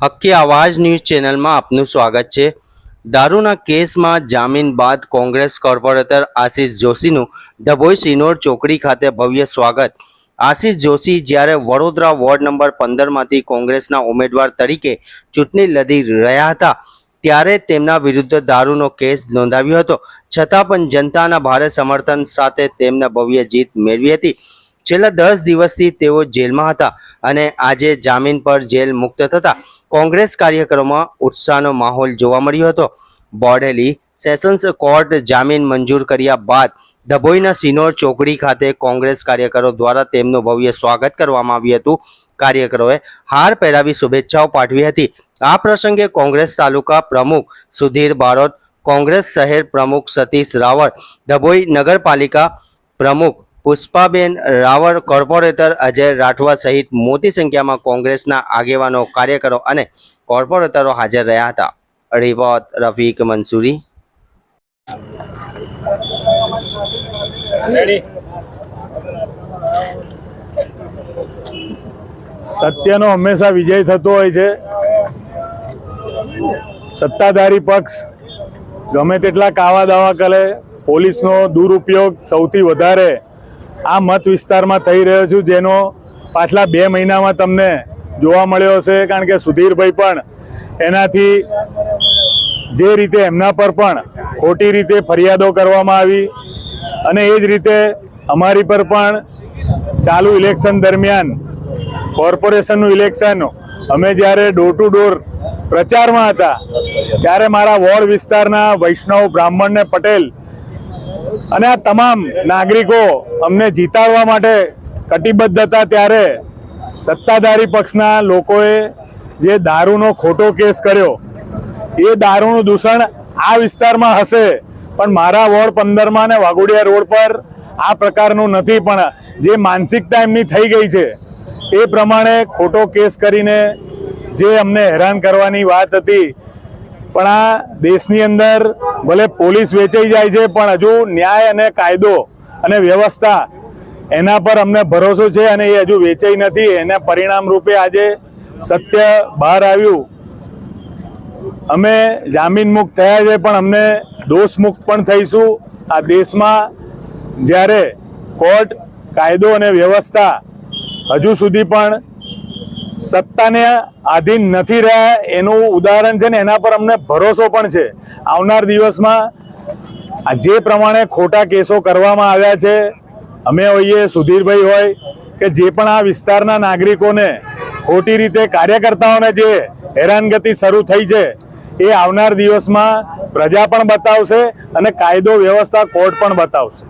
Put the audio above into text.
હક્કી આવાજ ન્યૂઝ ચેનલમાં આપનું સ્વાગત છે। દારૂના કેસમાં જામીન બાદ કોંગ્રેસ કોર્પોરેટર આશિષ જોશીનું ડભોઈ સિનોર ચોકડી ખાતે ભવ્ય સ્વાગત। આશિષ જોશી જ્યારે વડોદરા વોર્ડ નંબર 15માંથી કોંગ્રેસના ઉમેદવાર તરીકે ચૂંટણી લડી રહ્યા હતા ત્યારે તેમના વિરુદ્ધ દારૂનો કેસ નોંધાવ્યો હતો, છતાં પણ જનતાના ભારે સમર્થન સાથે તેમને ભવ્ય જીત મેળવી હતી। છેલ્લા 10 દિવસથી તેઓ જેલમાં હતા અને આજે જામીન પર જેલ મુક્ત થતા કોંગ્રેસ કાર્યકરોમાં ઉત્સાહનો માહોલ જોવા મળ્યો હતો। બોડેલી સેશન્સ કોર્ટ જામીન મંજૂર કર્યા બાદ ડભોઈના સિનોર ચોકડી ખાતે કોંગ્રેસ કાર્યકરો દ્વારા તેમનું ભવ્ય સ્વાગત કરવામાં આવ્યું હતું। કાર્યકરોએ હાર પહેરાવી શુભેચ્છાઓ પાઠવી હતી। આ પ્રસંગે કોંગ્રેસ તાલુકા પ્રમુખ સુધીર બારોટ, કોંગ્રેસ શહેર પ્રમુખ સતીશ રાવળ, ડભોઈ નગરપાલિકા પ્રમુખ પુષ્પાબેન રાવળ, કોર્પોરેટર અજય રાઠવા સહિત મોટી સંખ્યામાં કોંગ્રેસના આગેવાનો, કાર્યકરો અને કોર્પોરેટરો હાજર રહ્યા હતા। રિપોર્ટ રફીક મંસૂરી। સત્યનો હંમેશા વિજય થતો હોય છે। સત્તાધારી પક્ષ ગમે તેટલા કાવા દાવા કરે, પોલીસનો દુરુપયોગ સૌથી વધારે આ મત વિસ્તારમાં થઈ રહ્યો છે, જેનો પાછલા 2 મહિનામાં તમને જોવા મળ્યો હશે। કારણ કે સુધીરભાઈ પણ એનાથી જે રીતે એમના પર પણ ખોટી રીતે ફરિયાદો કરવામાં આવી અને એ જ રીતે અમારી પર પણ ચાલુ ઇલેક્શન દરમિયાન કોર્પોરેશનનું ઇલેક્શન અમે જ્યારે ડોર ટુ ડોર પ્રચારમાં હતા ત્યારે મારા વોર્ડ વિસ્તારના વૈષ્ણવ, બ્રાહ્મણ ને પટેલ અને આ તમામ નાગરિકો અમને જીતાડવા માટે કટિબદ્ધ હતા। ત્યારે સત્તાધારી પક્ષના લોકોએ જે દારૂનો ખોટો કેસ કર્યો, એ દારૂનું દૂષણ આ વિસ્તારમાં હશે પણ મારા વોર્ડ 15માં ને વાઘોડિયા રોડ પર આ પ્રકારનું નથી। પણ જે માનસિકતા એમની થઈ ગઈ છે એ પ્રમાણે ખોટો કેસ કરીને જે અમને હેરાન કરવાની વાત હતી, પણ આ દેશની અંદર ભલે પોલીસ વેચાઈ જાય છે પણ હજુ ન્યાય અને કાયદો અને વ્યવસ્થા એના પર અમને ભરોસો છે અને એ હજુ વેચાઈ નથી। એના પરિણામ રૂપે આજે સત્ય બહાર આવ્યું। અમે જામીન મુક્ત થયા છે પણ અમને દોષ મુક્ત પણ થઈશું। આ દેશમાં જ્યારે કોર્ટ, કાયદો અને વ્યવસ્થા હજુ સુધી પણ સત્તાને આધીન નથી રહ્યા એનું ઉદાહરણ છે ને એના પર અમને ભરોસો પણ છે। આવનાર દિવસમાં જે પ્રમાણે ખોટા કેસો કરવામાં આવ્યા છે, અમે હોઈએ, સુધીરભાઈ હોય કે જે પણ આ વિસ્તારના નાગરિકોને ખોટી રીતે કાર્યકર્તાઓને જે હેરાનગતિ શરૂ થઈ છે એ આવનાર દિવસમાં પ્રજા પણ બતાવશે અને કાયદો વ્યવસ્થા કોર્ટ પણ બતાવશે।